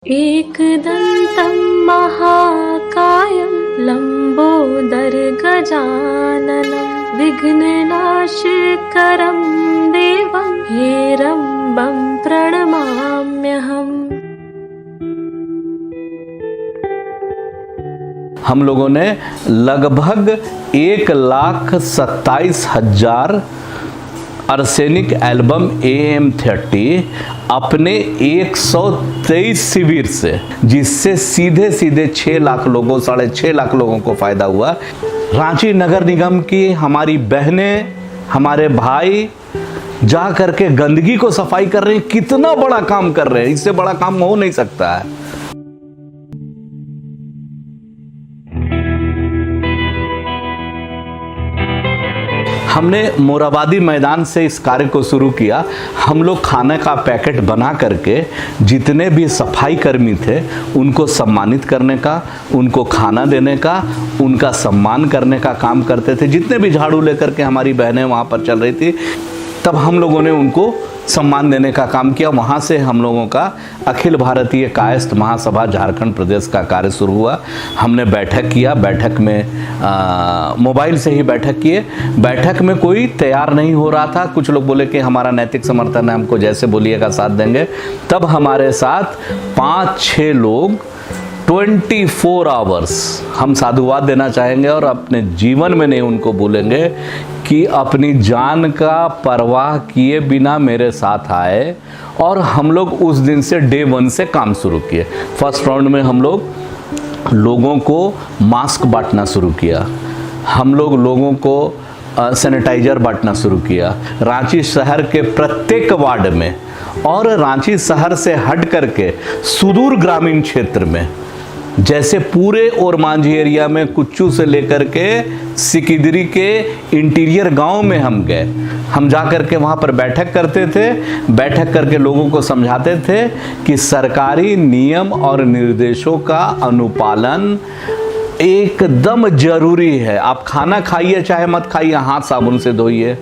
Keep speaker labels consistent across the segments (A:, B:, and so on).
A: एकदन्तं महाकायं लम्बोदरगजाननं विघ्ननाशकरं देवं हेरम्बं प्रणमाम्यहम्।
B: हम लोगों ने लगभग 1,27,000 आर्सेनिक एल्बम AM30 अपने 123 शिविर से, जिससे सीधे सीधे 6 लाख लोगों 6.5 लाख लोगों को फायदा हुआ। रांची नगर निगम की हमारी बहनें, हमारे भाई जा करके गंदगी को सफाई कर रहे हैं। कितना बड़ा काम कर रहे हैं, इससे बड़ा काम हो नहीं सकता है। हमने मोराबादी मैदान से इस कार्य को शुरू किया। हम लोग खाने का पैकेट बना करके जितने भी सफाई कर्मी थे उनको सम्मानित करने का, उनको खाना देने का, उनका सम्मान करने का काम करते थे। जितने भी झाड़ू लेकर के हमारी बहनें वहाँ पर चल रही थी, तब हम लोगों ने उनको सम्मान देने का काम किया। वहाँ से हम लोगों का अखिल भारतीय कायस्थ महासभा झारखंड प्रदेश का कार्य शुरू हुआ। हमने बैठक किया। बैठक में मोबाइल से ही बैठक किए। बैठक में कोई तैयार नहीं हो रहा था। कुछ लोग बोले कि हमारा नैतिक समर्थन है, हमको जैसे बोलिएगा साथ देंगे। तब हमारे साथ 5-6 लोग 24 आवर्स, हम साधुवाद देना चाहेंगे और अपने जीवन में नहीं उनको भूलेंगे कि अपनी जान का परवाह किए बिना मेरे साथ आए। और हम लोग उस दिन से डे 1 से काम शुरू किए। फर्स्ट राउंड में हम लोग लोगों को मास्क बांटना शुरू किया। हम लोग लोगों को सैनिटाइजर बांटना शुरू किया। रांची शहर के प्रत्येक वार्ड में और रांची शहर से हट करके सुदूर ग्रामीण क्षेत्र में, जैसे पूरे ओरमांझी एरिया में कुच्चू से लेकर के सिकिदरी के इंटीरियर गांव में हम गए। हम जा कर के वहाँ पर बैठक करते थे। बैठक करके लोगों को समझाते थे कि सरकारी नियम और निर्देशों का अनुपालन एकदम जरूरी है। आप खाना खाइए चाहे मत खाइए, हाथ साबुन से धोइए।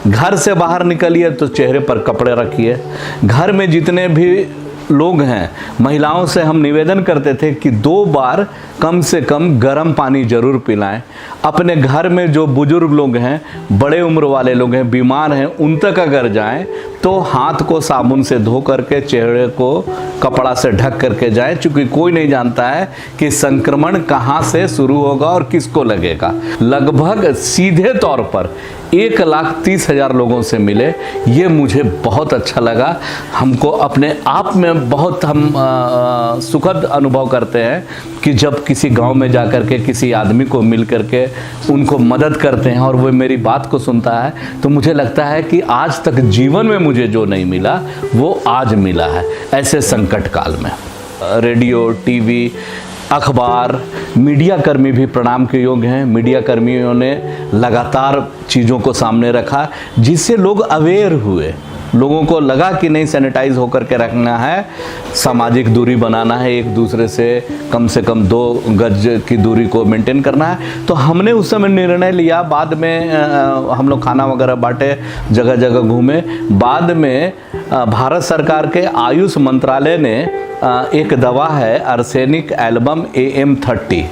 B: घर से बाहर निकलिए तो चेहरे पर कपड़े रखिए। घर में जितने भी लोग हैं, महिलाओं से हम निवेदन करते थे कि 2 बार कम से कम गर्म पानी जरूर पिलाएं। अपने घर में जो बुजुर्ग लोग हैं, बड़े उम्र वाले लोग हैं, बीमार हैं, उन तक अगर जाएं तो हाथ को साबुन से धो करके, चेहरे को कपड़ा से ढक करके जाएं, क्योंकि कोई नहीं जानता है कि संक्रमण कहां से शुरू होगा और किसको लगेगा। लगभग सीधे तौर पर 1,30,000 लोगों से मिले। ये मुझे बहुत अच्छा लगा। हमको अपने आप में बहुत हम सुखद अनुभव करते हैं कि जब किसी गांव में जाकर के किसी आदमी को मिल करके उनको मदद करते हैं और वो मेरी बात को सुनता है, तो मुझे लगता है कि आज तक जीवन में मुझे जो नहीं मिला वो आज मिला है ऐसे संकट काल में। रेडियो, टीवी, अखबार, मीडिया कर्मी भी प्रणाम के योग्य हैं। मीडिया कर्मियों ने लगातार चीज़ों को सामने रखा, जिससे लोग अवेयर हुए। लोगों को लगा कि नहीं, सैनिटाइज होकर के रखना है, सामाजिक दूरी बनाना है, एक दूसरे से कम 2 गज की दूरी को मेंटेन करना है। तो हमने उस समय निर्णय लिया। बाद में हम लोग खाना वगैरह बांटे, जगह जगह घूमे। बाद में भारत सरकार के आयुष मंत्रालय ने एक दवा है आर्सेनिक एल्बम AM30,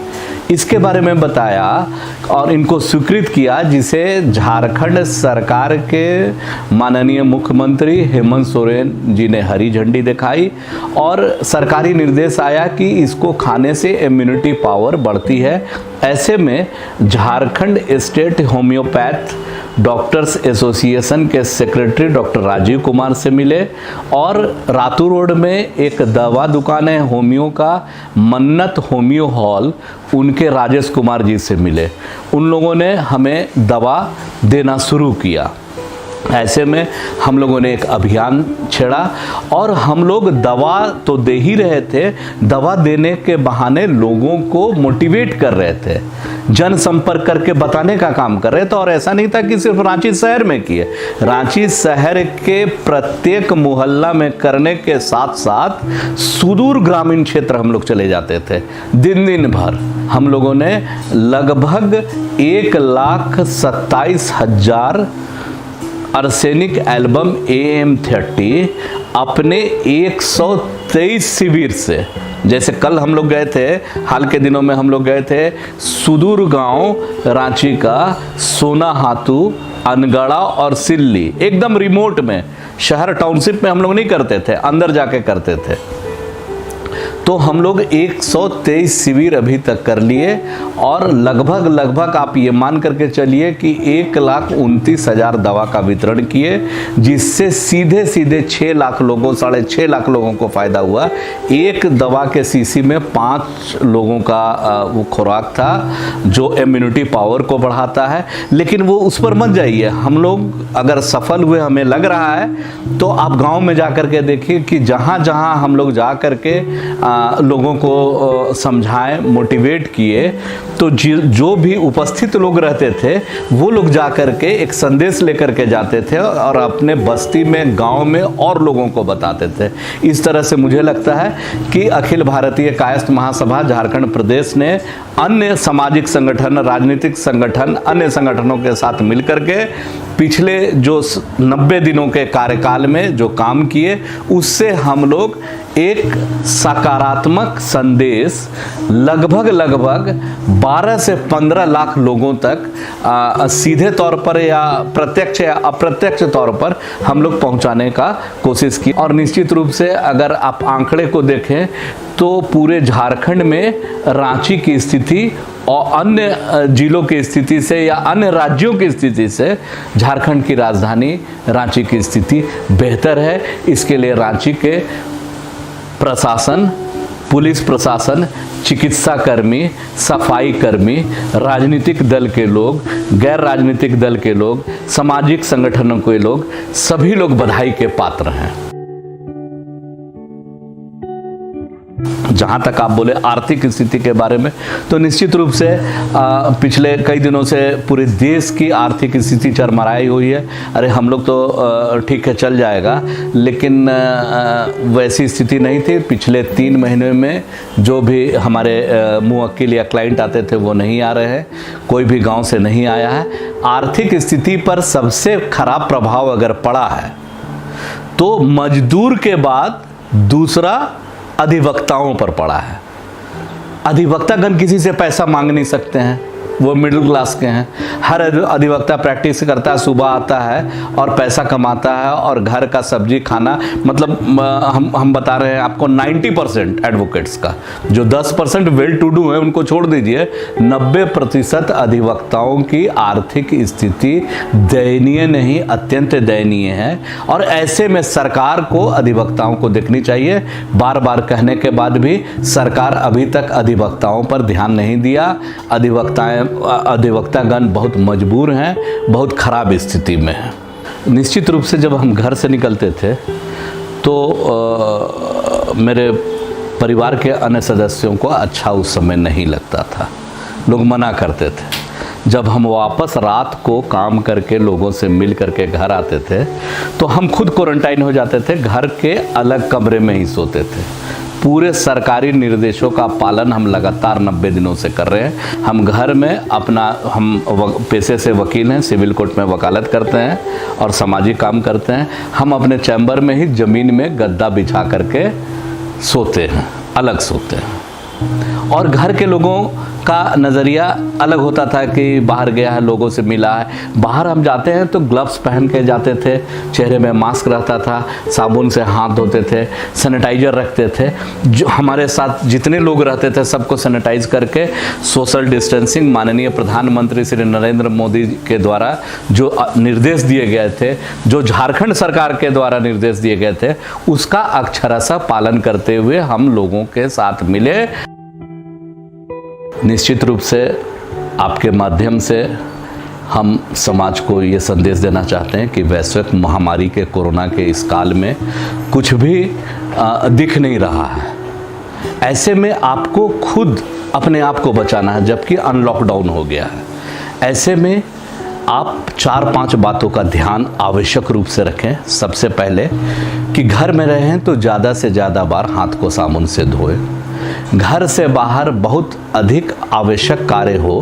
B: इसके बारे में बताया और इनको स्वीकृत किया, जिसे झारखंड सरकार के माननीय मुख्यमंत्री हेमंत सोरेन जी ने हरी झंडी दिखाई और सरकारी निर्देश आया कि इसको खाने से इम्यूनिटी पावर बढ़ती है। ऐसे में Jharkhand state homeopath doctors association के सेक्रेटरी डॉक्टर राजीव कुमार से मिले और रातू रोड में एक दवा दुकान है होमियो का, मन्नत होमियो हॉल, उनके राजेश कुमार जी से मिले। उन लोगों ने हमें दवा देना शुरू किया। ऐसे में हम लोगों ने एक अभियान छेड़ा और हम लोग दवा तो दे ही रहे थे, दवा देने के बहाने लोगों को मोटिवेट कर रहे थे, जन संपर्क करके बताने का काम कर रहे थे। और ऐसा नहीं था कि सिर्फ रांची शहर में किए, रांची शहर के प्रत्येक मोहल्ला में करने के साथ साथ सुदूर ग्रामीण क्षेत्र हम लोग चले जाते थे। दिन भर हम लोगों ने लगभग 1,27,000 आर्सेनिक एल्बम AM30 अपने 123 शिविर से, जैसे कल हम लोग गए थे, हाल के दिनों में हम लोग गए थे सुदूर गांव रांची का सोनाहातू, अनगढ़ा और सिल्ली, एकदम रिमोट में, शहर टाउनशिप में हम लोग नहीं करते थे, अंदर जाके करते थे। तो हम लोग 123 शिविर अभी तक कर लिए और लगभग आप ये मान करके चलिए कि 1,29,000 दवा का वितरण किए, जिससे सीधे 6 लाख लोगों, 6.5 लाख लोगों को फायदा हुआ। एक दवा के शीशी में 5 लोगों का वो खुराक था जो इम्यूनिटी पावर को बढ़ाता है। लेकिन वो उस पर मत जाइए, हम लोग अगर सफल हुए हमें लग रहा है तो आप गांव में जा कर के देखिए कि जहां जहां हम लोग जा कर के लोगों को समझाएं, मोटिवेट किए, तो जो भी उपस्थित लोग रहते थे वो लोग जा कर के एक संदेश लेकर के जाते थे और अपने बस्ती में, गांव में और लोगों को बताते थे। इस तरह से मुझे लगता है कि अखिल भारतीय कायस्थ महासभा झारखंड प्रदेश ने अन्य सामाजिक संगठन, राजनीतिक संगठन, अन्य संगठनों के साथ मिलकर के पिछले जो 90 दिनों के कार्यकाल में जो काम किए, उससे हम लोग एक सकारात्मक संदेश लगभग 12 से 15 लाख लोगों तक सीधे तौर पर या प्रत्यक्ष या अप्रत्यक्ष तौर पर हम लोग पहुंचाने का कोशिश की। और निश्चित रूप से अगर आप आंकड़े को देखें तो पूरे झारखंड में रांची की स्थिति और अन्य जिलों की स्थिति से या अन्य राज्यों की स्थिति से झारखंड की राजधानी रांची की स्थिति बेहतर है। इसके लिए रांची के प्रशासन, पुलिस प्रशासन, चिकित्सा कर्मी, सफाई कर्मी, राजनीतिक दल के लोग, गैर राजनीतिक दल के लोग, सामाजिक संगठनों के लोग, सभी लोग बधाई के पात्र हैं। जहाँ तक आप बोले आर्थिक स्थिति के बारे में, तो निश्चित रूप से पिछले कई दिनों से पूरे देश की आर्थिक स्थिति चरमराई हुई है। अरे हम लोग तो ठीक है चल जाएगा, लेकिन वैसी स्थिति नहीं थी। पिछले 3 महीने में जो भी हमारे मुवक्किल या क्लाइंट आते थे वो नहीं आ रहे हैं, कोई भी गांव से नहीं आया है। आर्थिक स्थिति पर सबसे खराब प्रभाव अगर पड़ा है तो मजदूर के बाद दूसरा अधिवक्ताओं पर पड़ा है। अधिवक्तागण किसी से पैसा मांग नहीं सकते हैं, वो मिडिल क्लास के हैं। हर अधिवक्ता प्रैक्टिस करता है, सुबह आता है और पैसा कमाता है और घर का सब्जी खाना, मतलब हम बता रहे हैं आपको 90% एडवोकेट्स का, जो 10% वेल टू डू है उनको छोड़ दीजिए, 90% अधिवक्ताओं की आर्थिक स्थिति दयनीय नहीं, अत्यंत दयनीय है। और ऐसे में सरकार को अधिवक्ताओं को देखनी चाहिए। बार बार कहने के बाद भी सरकार अभी तक अधिवक्ताओं पर ध्यान नहीं दिया। अधिवक्तागण बहुत मजबूर हैं, बहुत खराब स्थिति में हैं। निश्चित रूप से जब हम घर से निकलते थे तो मेरे परिवार के अन्य सदस्यों को अच्छा उस समय नहीं लगता था, लोग मना करते थे। जब हम वापस रात को काम करके लोगों से मिल करके घर आते थे तो हम खुद क्वारंटाइन हो जाते थे, घर के अलग कमरे में ही सोते थे। पूरे सरकारी निर्देशों का पालन हम लगातार 90 दिनों से कर रहे हैं। हम घर में अपना, हम पेशे से वकील हैं, सिविल कोर्ट में वकालत करते हैं और सामाजिक काम करते हैं। हम अपने चैम्बर में ही ज़मीन में गद्दा बिछा करके सोते हैं, अलग सोते हैं। और घर के लोगों का नज़रिया अलग होता था कि बाहर गया है, लोगों से मिला है। बाहर हम जाते हैं तो ग्लव्स पहन के जाते थे, चेहरे में मास्क रहता था, साबुन से हाथ धोते थे, सैनिटाइजर रखते थे। जो हमारे साथ जितने लोग रहते थे सबको सैनिटाइज करके सोशल डिस्टेंसिंग, माननीय प्रधानमंत्री श्री नरेंद्र मोदी के द्वारा जो निर्देश दिए गए थे, जो झारखंड सरकार के द्वारा निर्देश दिए गए थे, उसका अक्षरशः पालन करते हुए हम लोगों के साथ मिले। निश्चित रूप से आपके माध्यम से हम समाज को ये संदेश देना चाहते हैं कि वैश्विक महामारी के कोरोना के इस काल में कुछ भी दिख नहीं रहा है। ऐसे में आपको खुद अपने आप को बचाना है, जबकि अनलॉकडाउन हो गया है। ऐसे में आप 4-5 बातों का ध्यान आवश्यक रूप से रखें। सबसे पहले कि घर में रहें तो ज़्यादा से ज़्यादा बार हाथ को साबुन से धोएं। घर से बाहर बहुत अधिक आवश्यक कार्य हो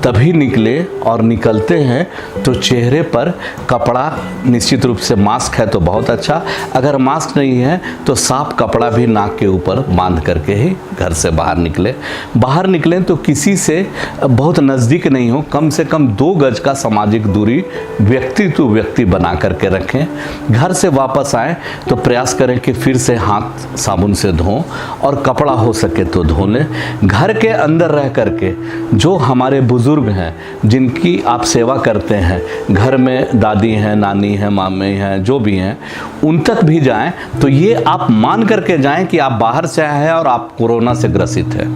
B: तभी निकले, और निकलते हैं तो चेहरे पर कपड़ा, निश्चित रूप से मास्क है तो बहुत अच्छा, अगर मास्क नहीं है तो साफ कपड़ा भी नाक के ऊपर बांध करके ही घर से बाहर निकले। बाहर निकलें तो किसी से बहुत नज़दीक नहीं हो, कम से कम 2 गज का सामाजिक दूरी व्यक्ति टू व्यक्ति बना करके रखें। घर से वापस आएँ तो प्रयास करें कि फिर से हाथ साबुन से धों और कपड़ा हो सके तो धो लें। घर के अंदर रह करके जो हमारे बुजुर्ग हैं, जिनकी आप सेवा करते हैं, घर में दादी हैं, नानी हैं, मामे हैं, जो भी हैं, उन तक भी जाएं तो ये आप मान करके जाएं कि आप बाहर से आए हैं और आप कोरोना से ग्रसित हैं।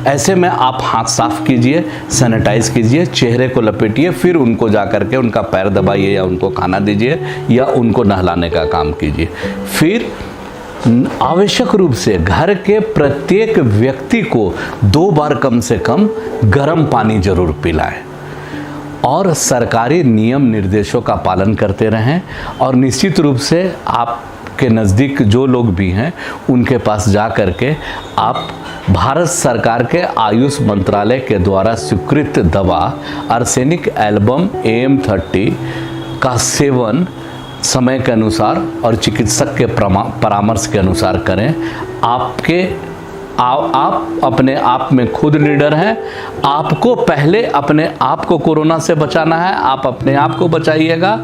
B: ऐसे में आप हाथ साफ कीजिए, सैनिटाइज कीजिए, चेहरे को लपेटिए, फिर उनको जा करके उनका पैर दबाइए या उनको खाना दीजिए या उनको नहलाने का काम कीजिए। फिर आवश्यक रूप से घर के प्रत्येक व्यक्ति को 2 बार कम से कम गर्म पानी जरूर पिलाएं और सरकारी नियम निर्देशों का पालन करते रहें। और निश्चित रूप से आपके नज़दीक जो लोग भी हैं उनके पास जा करके आप भारत सरकार के आयुष मंत्रालय के द्वारा स्वीकृत दवा आर्सेनिक एल्बम AM30 का सेवन समय के अनुसार और चिकित्सक के परामर्श के अनुसार करें। आप अपने आप में खुद लीडर हैं। आपको पहले अपने आप को कोरोना से बचाना है। आप अपने आप को बचाइएगा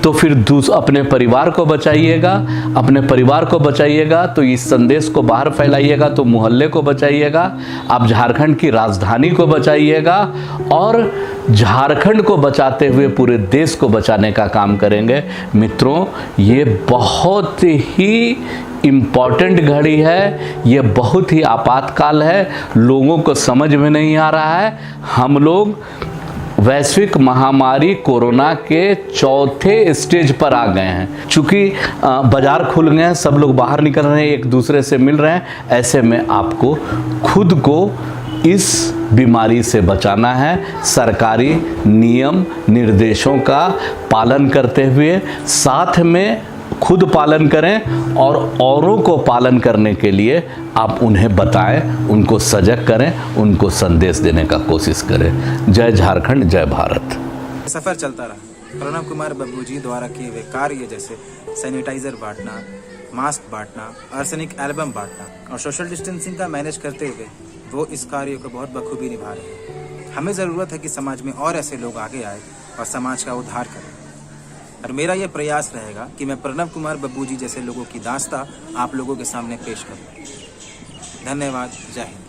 B: तो फिर अपने परिवार को बचाइएगा। अपने परिवार को बचाइएगा तो इस संदेश को बाहर फैलाइएगा तो मोहल्ले को बचाइएगा। आप झारखंड की राजधानी को बचाइएगा और झारखंड को बचाते हुए पूरे देश को बचाने का काम करेंगे। मित्रों, ये बहुत ही इम्पॉर्टेंट घड़ी है, ये बहुत ही आपातकाल है। लोगों को समझ में नहीं आ रहा है। हम लोग वैश्विक महामारी कोरोना के 4थे स्टेज पर आ गए हैं। चूँकि बाजार खुल गए हैं, सब लोग बाहर निकल रहे हैं, एक दूसरे से मिल रहे हैं। ऐसे में आपको खुद को इस बीमारी से बचाना है। सरकारी नियम निर्देशों का पालन करते हुए साथ में खुद पालन करें और औरों को पालन करने के लिए आप उन्हें बताएं, उनको सजग करें, उनको संदेश देने का कोशिश करें। जय झारखंड, जय भारत।
C: सफर चलता रहा। प्रणव कुमार बब्बू जी द्वारा किए हुए कार्य जैसे सैनिटाइजर बांटना, मास्क बांटना, आर्सेनिक एल्बम बांटना और सोशल डिस्टेंसिंग का मैनेज करते हुए वो इस कार्य को बहुत बखूबी निभा रहे हैं। हमें ज़रूरत है कि समाज में और ऐसे लोग आगे आए और समाज का उद्धार करें। और मेरा ये प्रयास रहेगा कि मैं प्रणव कुमार बब्बू जी जैसे लोगों की दास्तां आप लोगों के सामने पेश करूं। धन्यवाद। जय हिंद।